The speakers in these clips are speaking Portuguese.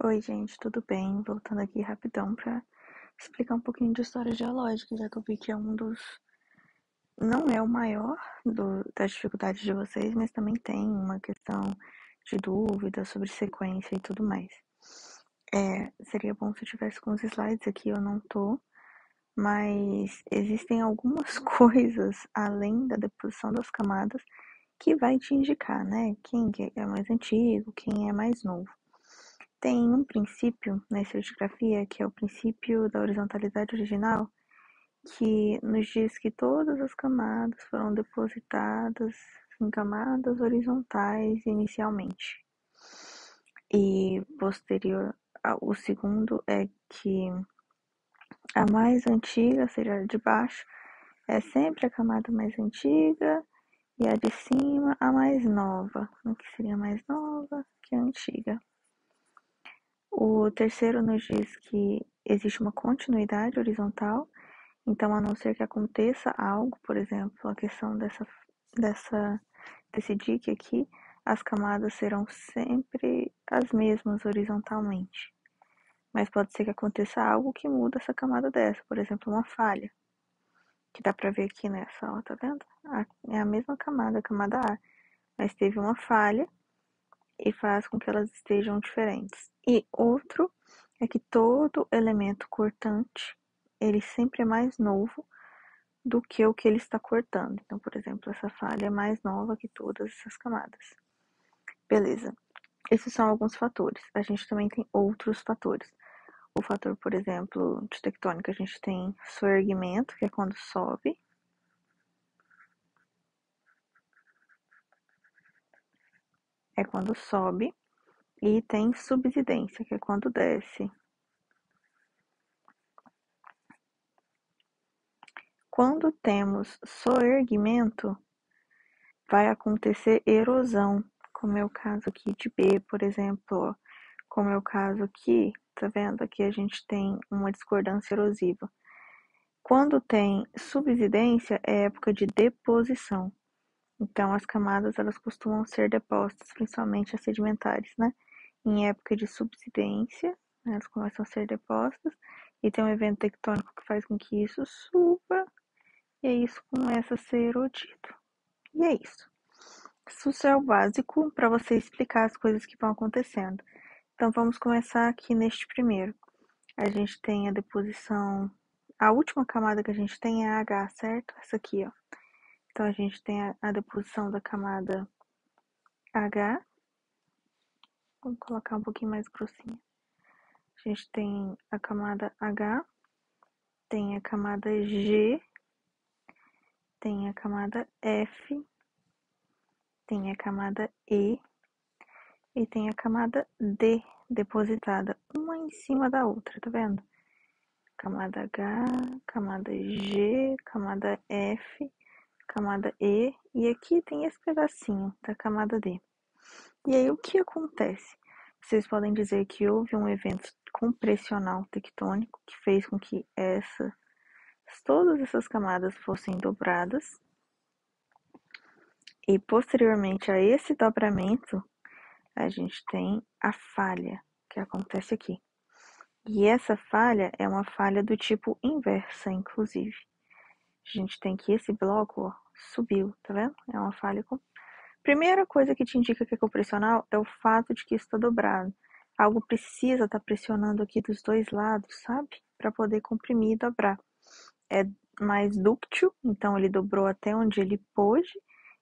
Oi, gente, tudo bem? Voltando aqui rapidão para explicar um pouquinho de história geológica, já que eu vi que é um dos. Não é o maior das dificuldades de vocês, mas também tem uma questão de dúvida sobre sequência e tudo mais. Seria bom se eu tivesse com os slides aqui, eu não tô, mas existem algumas coisas além da deposição das camadas que vai te indicar, né? Quem é mais antigo, quem é mais novo. Tem um princípio na estratigrafia, que é o princípio da horizontalidade original, que nos diz que todas as camadas foram depositadas em camadas horizontais inicialmente. E o segundo é que a mais antiga, ou seja, a de baixo, é sempre a camada mais antiga e a de cima a mais nova. O que seria mais nova que a antiga? O terceiro nos diz que existe uma continuidade horizontal, então a não ser que aconteça algo, por exemplo, a questão desse dique aqui, as camadas serão sempre as mesmas horizontalmente. Mas pode ser que aconteça algo que muda essa camada dessa, por exemplo, uma falha, que dá pra ver aqui nessa, ó, tá vendo? É a mesma camada, a camada A, mas teve uma falha e faz com que elas estejam diferentes. E outro é que todo elemento cortante, ele sempre é mais novo do que o que ele está cortando. Então, por exemplo, essa falha é mais nova que todas essas camadas. Beleza. Esses são alguns fatores. A gente também tem outros fatores. O fator, por exemplo, de tectônica, a gente tem soerguimento, que é quando sobe. É quando sobe. E tem subsidência, que é quando desce. Quando temos soerguimento, vai acontecer erosão, como é o caso aqui de B, por exemplo, ó, como é o caso aqui, tá vendo? Aqui a gente tem uma discordância erosiva. Quando tem subsidência, é época de deposição. Então, as camadas, elas costumam ser depostas, principalmente as sedimentares, né? Em época de subsidência, né, elas começam a ser depostas, e tem um evento tectônico que faz com que isso suba, e aí isso começa a ser erodido. E é isso. Isso é o básico para você explicar as coisas que vão acontecendo. Então vamos começar aqui neste primeiro. A gente tem a deposição. A última camada que a gente tem é a H, certo? Essa aqui, ó. Então a gente tem a deposição da camada H. Vamos colocar um pouquinho mais grossinha. A gente tem a camada H, tem a camada G, tem a camada F, tem a camada E e tem a camada D depositada uma em cima da outra, tá vendo? Camada H, camada G, camada F, camada E, e aqui tem esse pedacinho da camada D. E aí o que acontece? Vocês podem dizer que houve um evento compressional tectônico que fez com que todas essas camadas fossem dobradas, e posteriormente a esse dobramento, a gente tem a falha que acontece aqui. E essa falha é uma falha do tipo inversa, inclusive. A gente tem que esse bloco, ó, subiu, tá vendo? É uma falha com... Primeira coisa que te indica que é compressional é o fato de que isso está dobrado. Algo precisa estar pressionando aqui dos dois lados, sabe? Para poder comprimir e dobrar. É mais dúctil, então ele dobrou até onde ele pôde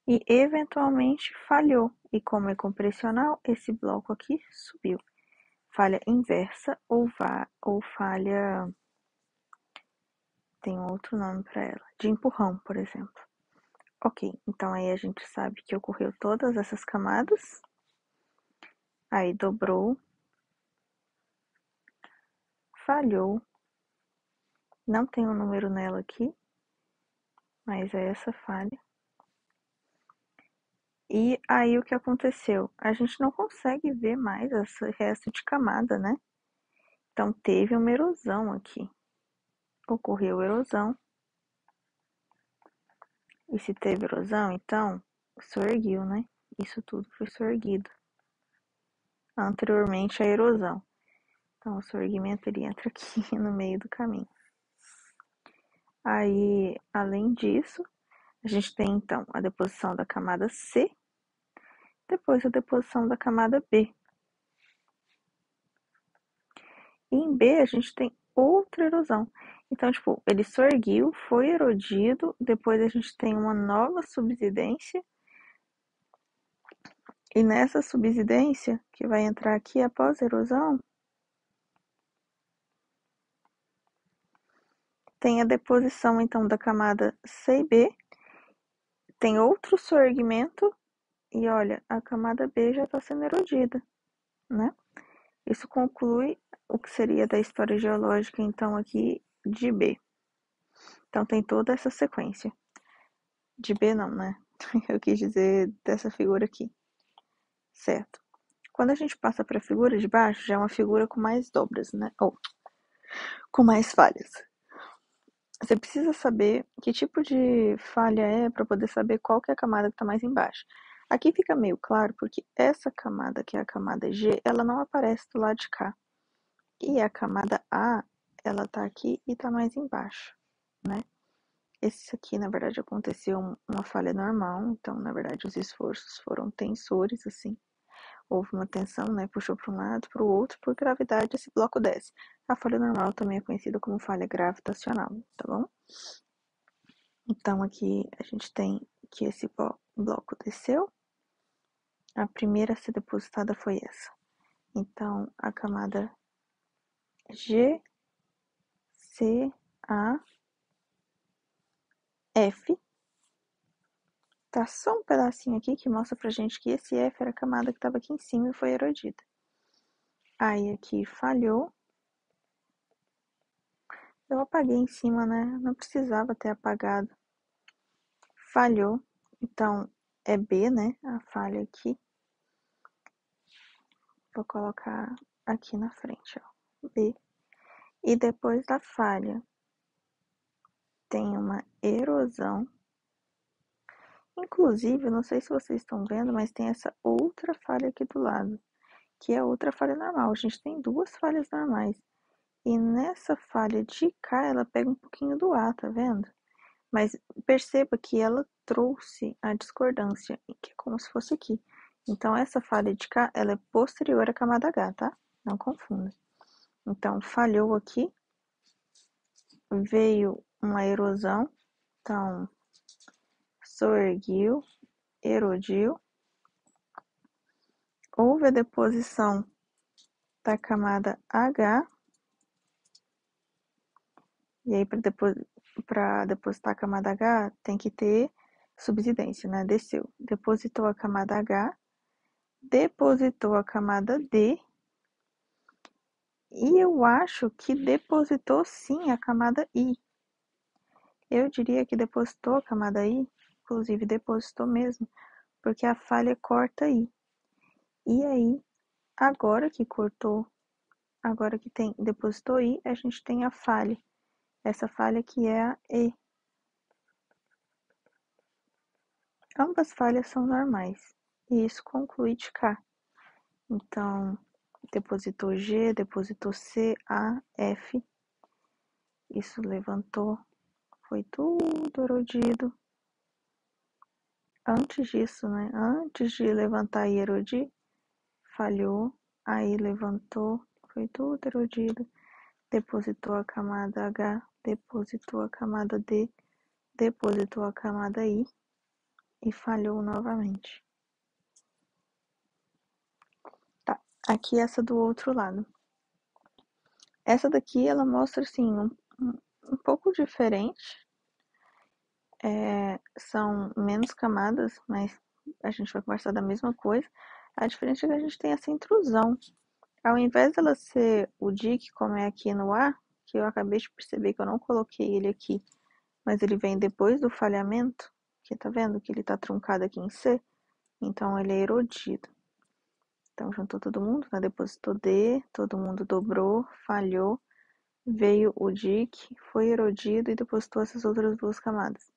e eventualmente falhou. E como é compressional, esse bloco aqui subiu. Falha inversa ou falha, tem outro nome para ela, de empurrão, por exemplo. Ok, então aí a gente sabe que ocorreu todas essas camadas, aí dobrou, falhou, não tem um número nela aqui, mas é essa falha. E aí o que aconteceu? A gente não consegue ver mais esse resto de camada, né? Então teve uma erosão aqui. Ocorreu erosão. E se teve erosão, então soerguiu, né? Isso tudo foi soerguido anteriormente à erosão. Então, o soerguimento ele entra aqui no meio do caminho. Aí, além disso, a gente tem então a deposição da camada C, depois a deposição da camada B. E em B a gente tem outra erosão. Então, tipo, ele soerguiu, foi erodido, depois a gente tem uma nova subsidência. E nessa subsidência, que vai entrar aqui após a erosão, tem a deposição então da camada C e B, tem outro soerguimento, e olha, a camada B já está sendo erodida, né? Isso conclui o que seria da história geológica, então, aqui de B. Então, tem toda essa sequência. De B não, né? Eu quis dizer dessa figura aqui. Certo. Quando a gente passa para a figura de baixo, já é uma figura com mais dobras, né? Ou com mais falhas. Você precisa saber que tipo de falha é para poder saber qual que é a camada que está mais embaixo. Aqui fica meio claro porque essa camada, que é a camada G, ela não aparece do lado de cá. E a camada A, ela tá aqui e tá mais embaixo, né? Esse aqui, na verdade, aconteceu uma falha normal, então, na verdade, os esforços foram tensores, assim. Houve uma tensão, né? Puxou para um lado, para o outro, por gravidade, esse bloco desce. A falha normal também é conhecida como falha gravitacional, tá bom? Então, aqui a gente tem que esse bloco desceu. A primeira a ser depositada foi essa. Então, a camada G, C, A, F. Tá só um pedacinho aqui que mostra pra gente que esse F era a camada que estava aqui em cima e foi erodida. Aí aqui falhou. Eu apaguei em cima, né? Não precisava ter apagado. Falhou. Então, é B, né? A falha aqui. Vou colocar aqui na frente, ó. B. E depois da falha, tem uma erosão. Inclusive, não sei se vocês estão vendo, mas tem essa outra falha aqui do lado, que é outra falha normal. A gente tem duas falhas normais. E nessa falha de cá, ela pega um pouquinho do A, tá vendo? Mas perceba que ela trouxe a discordância, que é como se fosse aqui. Então, essa falha de cá, ela é posterior à camada H, tá? Não confunda. Então, falhou aqui, veio uma erosão, então, soerguiu, erodiu, houve a deposição da camada H, e aí para depositar a camada H tem que ter subsidência, né? Desceu, depositou a camada H, depositou a camada D, e eu acho que depositou sim a camada I. Eu diria que depositou a camada I, inclusive depositou mesmo, porque a falha corta I. E aí, agora que cortou, agora que tem depositou I, a gente tem a falha. Essa falha que é a E. Ambas falhas são normais. E isso conclui de cá. Então, depositou G, depositou C, A, F. Isso levantou, foi tudo erodido. Antes disso, né? Antes de levantar e erodir, falhou. Aí levantou, foi tudo erodido. Depositou a camada H, depositou a camada D, depositou a camada I e falhou novamente. Tá, aqui essa do outro lado. Essa daqui, ela mostra, assim, um pouco diferente. São menos camadas, mas a gente vai conversar da mesma coisa. A diferença é que a gente tem essa intrusão. Ao invés dela ser o dique, como é aqui no A, que eu acabei de perceber que eu não coloquei ele aqui, mas ele vem depois do falhamento, que tá vendo que ele tá truncado aqui em C, então ele é erodido. Então juntou todo mundo, né? Depositou D, todo mundo dobrou, falhou, veio o dique, foi erodido e depositou essas outras duas camadas.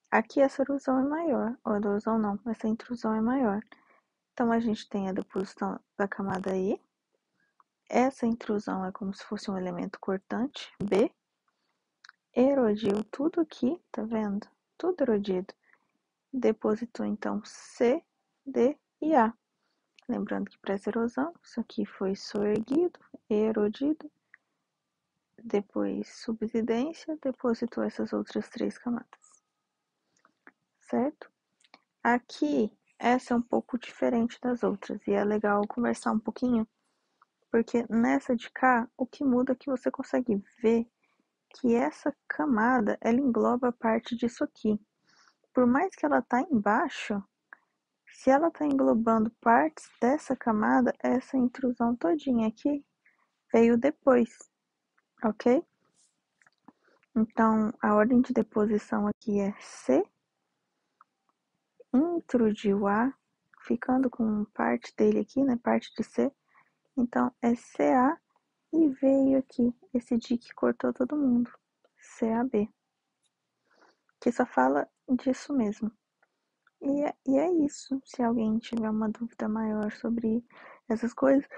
Aqui essa erosão é maior, ou erosão não, essa intrusão é maior. Então a gente tem a deposição da camada E, essa intrusão é como se fosse um elemento cortante, B, erodiu tudo aqui, tá vendo? Tudo erodido. Depositou então C, D e A. Lembrando que para essa erosão, isso aqui foi soerguido, erodido, depois subsidência, depositou essas outras 3 camadas, certo? Aqui, essa é um pouco diferente das outras e é legal conversar um pouquinho, porque nessa de cá, o que muda é que você consegue ver que essa camada, ela engloba parte disso aqui. Por mais que ela tá embaixo, se ela tá englobando partes dessa camada, essa intrusão todinha aqui veio depois, ok? Então, a ordem de deposição aqui é C, intrudiu A, ficando com parte dele aqui, né, parte de C. Então, é CA e veio aqui esse D que cortou todo mundo, CAB, que só fala disso mesmo. E é isso. Se alguém tiver uma dúvida maior sobre essas coisas.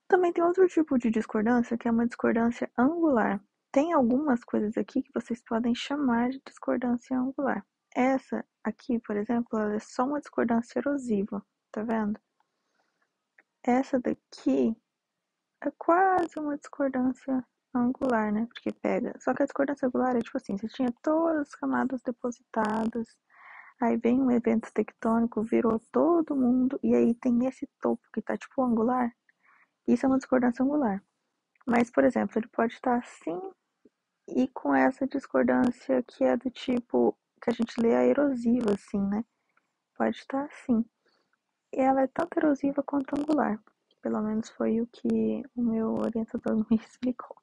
Também tem outro tipo de discordância, que é uma discordância angular. Tem algumas coisas aqui que vocês podem chamar de discordância angular. Essa aqui, por exemplo, ela é só uma discordância erosiva, tá vendo? Essa daqui é quase uma discordância angular, né? Porque pega. Só que a discordância angular é tipo assim, você tinha todas as camadas depositadas, aí vem um evento tectônico, virou todo mundo, e aí tem esse topo que tá tipo angular. Isso é uma discordância angular. Mas, por exemplo, ele pode estar assim e com essa discordância que é do tipo que a gente lê a erosiva, assim, né? Pode estar assim. E ela é tanto erosiva quanto angular. Pelo menos foi o que o meu orientador me explicou.